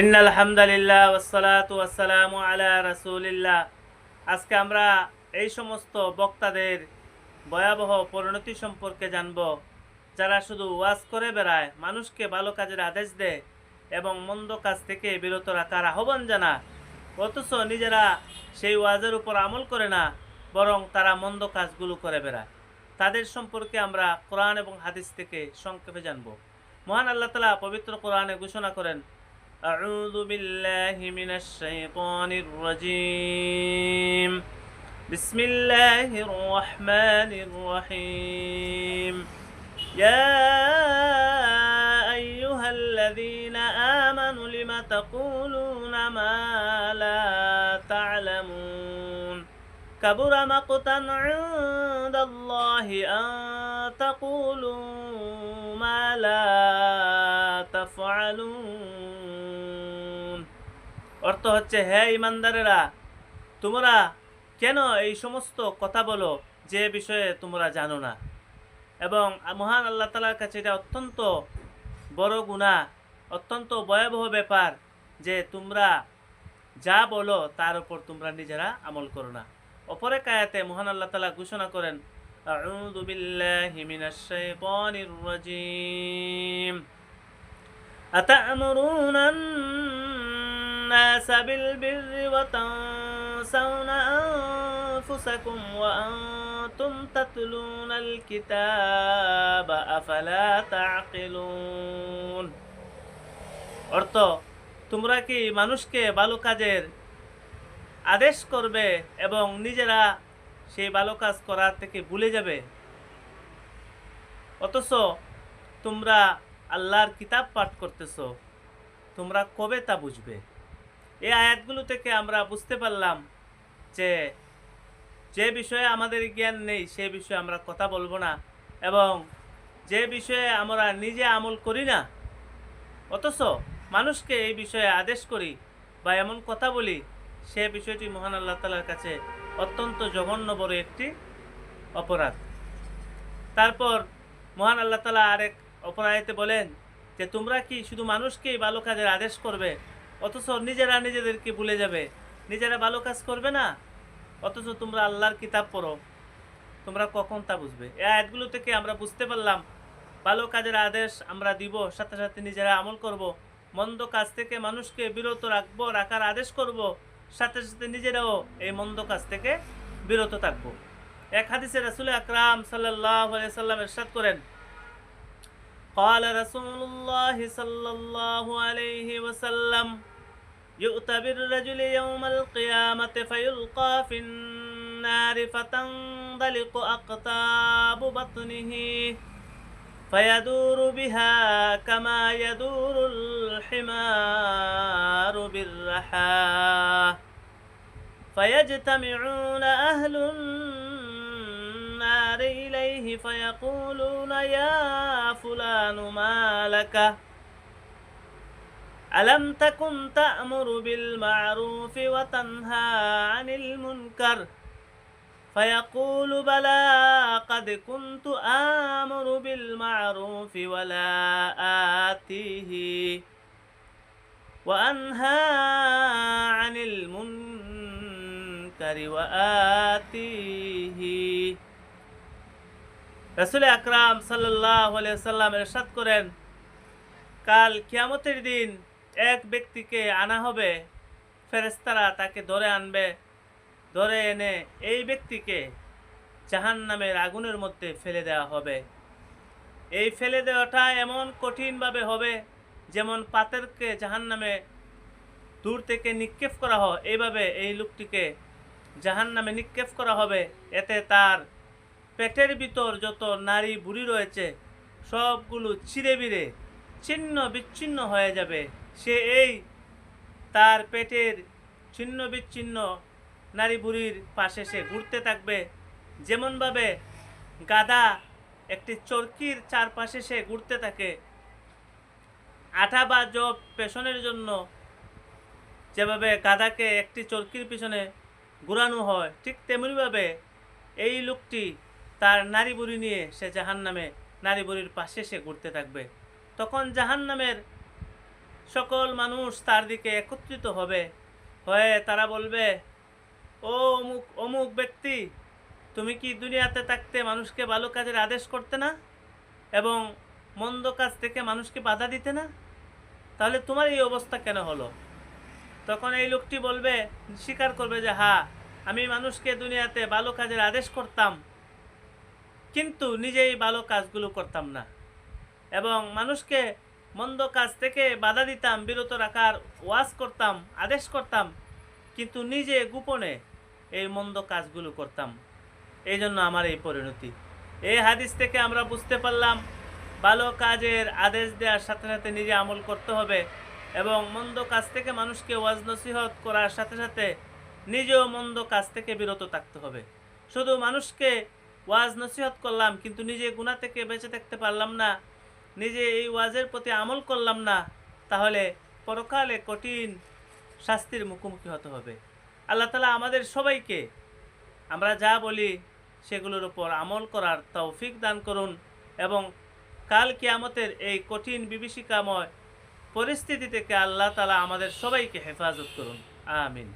ইন্নাল হামদালিল্লাহ ওয়াসসালাতু ওয়াসসালামু আলা রাসূলিল্লাহ। আজকে আমরা এই সমস্ত বক্তাদের ভয়াবহ পরিণতি সম্পর্কে জানব, যারা শুধু ওয়াজ করে বেড়ায়, মানুষকে ভালো কাজের আদেশ দেয় এবং মন্দ কাজ থেকে বিরত রাখার আহ্বান জানায়, অথচ নিজেরা সেই ওয়াজের উপর আমল করে না, বরং তারা মন্দ কাজগুলো করে বেড়ায়। তাদের সম্পর্কে আমরা কোরআন এবং হাদিস থেকে সংক্ষেপে জানব। মহান আল্লাহ তাআলা পবিত্র কোরআনে ঘোষণা করেন, أعوذ بالله من الشيطان الرجيم بسم الله الرحمن الرحيم يا أيها الذين آمنوا لم تقولون ما لا تعلمون كبر مقتا عند الله أن تقولوا ما لا تفعلون। অর্থ হচ্ছে, হে ইমানদারেরা, তোমরা কেন এই সমস্ত কথা বলো যে বিষয়ে তোমরা জানো না। এবং মহান আল্লাহ তাআলার কাছে এটা অত্যন্ত বড় গুনাহ, অত্যন্ত ভয়াবহ ব্যাপার যে তোমরা যা বলো তার উপর তোমরা নিজেরা আমল করো না। অপর এক আয়াতে মহান আল্লাহ তাআলা ঘোষণা করেন, আউযু বিল্লাহি মিনাশ শাইতানির রাজীম আতা'মুরুনান নাসা বিল বিররি ওয়া তানসাউনা আনফুসাকুম ওয়া আনতুম তাতলুনাল কিতাবা আফালা তা'কিলুন। অর্থ, তোমরা কি মানুষকে ভালো কাজের আদেশ করবে এবং নিজেরা সেই ভালো কাজ করার থেকে ভুলে যাবে, অথচ তোমরা আল্লাহর কিতাব পাঠ করতেছো, তোমরা কবে তা বুঝবে। এই আয়াতগুলো থেকে আমরা বুঝতে পারলাম যে যে বিষয়ে আমাদের জ্ঞান নেই সে বিষয়ে আমরা কথা বলবো না, এবং যে বিষয়ে আমরা নিজে আমল করি না অথচ মানুষকে এই বিষয়ে আদেশ করি বা এমন কথা বলি, সে বিষয়টি মহান আল্লাহ তাআলার কাছে অত্যন্ত জঘন্য বড় একটি অপরাধ। তারপর মহান আল্লাহ তাআলা আরেক অপর আয়াতে বলেন যে তোমরা কি শুধু মানুষকেই ভালো কাজের আদেশ করবে, অথচ নিজেরা নিজেদেরকে ভুলে যাবে, নিজেরা ভালো কাজ করবে না, অথচ তোমরা আল্লাহর কিতাব পড়ো, তোমরা কখন তা বুঝবে। এই আয়াতগুলো থেকে আমরা বুঝতে পারলাম, ভালো কাজের আদেশ আমরা দিব, সাথে সাথে নিজেরা আমল করব, মন্দ কাজ থেকে মানুষকে বিরত রাখার আদেশ করব, সাথে সাথে নিজেরাও এই মন্দ কাজ থেকে বিরত থাকব। এক হাদিসে রাসূল আকরাম সাল্লাল্লাহু আলাইহি সাল্লাম ইরশাদ করেন, قال رسول الله صلى الله عليه وسلم يؤتى بالرجل يوم القيامة فيلقى في النار فتنطلق أقطاب بطنه فيدور بها كما يدور الحمار بالرحاه فيجتمعون أهل النار إليه فيقولون يا فلان ما لك ألم تكن تأمر بالمعروف وتنهى عن المنكر فيقول بلى قد كنت آمر بالمعروف ولا آتيه وأنهى عن المنكر وآتيه। রাসূল আকরাম সাল্লাল্লাহু আলাইহি ওয়াসাল্লাম ইরশাদ করেন, কাল কিয়ামতের দিন এক ব্যক্তিকে আনা হবে, ফেরেশতারা তাকে ধরে আনবে, ধরে এনে এই ব্যক্তিকে জাহান্নামের আগুনের মধ্যে ফেলে দেওয়া হবে। এই ফেলে দেওয়াটা এমন কঠিনভাবে হবে যেমন পাথরকে জাহান্নামে দূর থেকে নিক্ষেপ করা হয়, এইভাবে এই লোকটিকে জাহান্নামে নিক্ষেপ করা হবে। এতে তার পেটের ভিতর যত নারী বুড়ি রয়েছে সবগুলো ছিঁড়ে বিড়ে ছিন্ন বিচ্ছিন্ন হয়ে যাবে। সে এই তার পেটের ছিন্ন বিচ্ছিন্ন নারী বুড়ির পাশে সে ঘুরতে থাকবে, যেমনভাবে গাধা একটি চরকির চারপাশে সে ঘুরতে থাকে, আঠা বা জব পেছনের জন্য যেভাবে গাধাকে একটি চরকির পিছনে ঘুরানো হয়, ঠিক তেমনিভাবে এই লোকটি তার নারী বুড়ি নিয়ে সে জাহান্নামে নারী বুড়ির পাশে সে ঘুরতে থাকবে। তখন জাহান্নামের সকল মানুষ তার দিকে একত্রিত হবে, হয়ে তারা বলবে, ও অমুক অমুক ব্যক্তি, তুমি কি দুনিয়াতে থাকতে মানুষকে ভালো কাজের আদেশ করতে না এবং মন্দ কাজ থেকে মানুষকে বাধা দিতে না? তাহলে তোমার এই অবস্থা কেন হলো? তখন এই লোকটি বলবে, স্বীকার করবে যে হ্যাঁ, আমি মানুষকে দুনিয়াতে ভালো কাজের আদেশ করতাম, কিন্তু নিজেই ভালো কাজগুলো করতাম না, এবং মানুষকে মন্দ কাজ থেকে বাধা দিতাম, বিরত রাখার ওয়াজ করতাম, আদেশ করতাম, কিন্তু নিজে গোপনে এই মন্দ কাজগুলো করতাম। এই জন্য আমার এই পরিণতি। এই হাদিস থেকে আমরা বুঝতে পারলাম ভালো কাজের আদেশ দেওয়ার সাথে সাথে নিজে আমল করতে হবে, এবং মন্দ কাজ থেকে মানুষকে ওয়াজ নসিহত করার সাথে সাথে নিজেও মন্দ কাজ থেকে বিরত থাকতে হবে। শুধু মানুষকে ওয়াজ নসিহত করলাম কিন্তু নিজে গুনাহ থেকে বেঁচে থাকতে পারলাম না, নিজে এই ওয়াজের প্রতি আমল করলাম না, তাহলে পরকালে কঠিন শাস্তির মুখোমুখি হতে হবে। আল্লাহ তাআলা আমাদের সবাইকে আমরা যা বলি সেগুলোর উপর আমল করার তৌফিক দান করুন, এবং কাল কিয়ামতের এই কঠিন বিভীষিকাময় পরিস্থিতি থেকে আল্লাহ তাআলা আমাদের সবাইকে হেফাজত করুন। আমিন।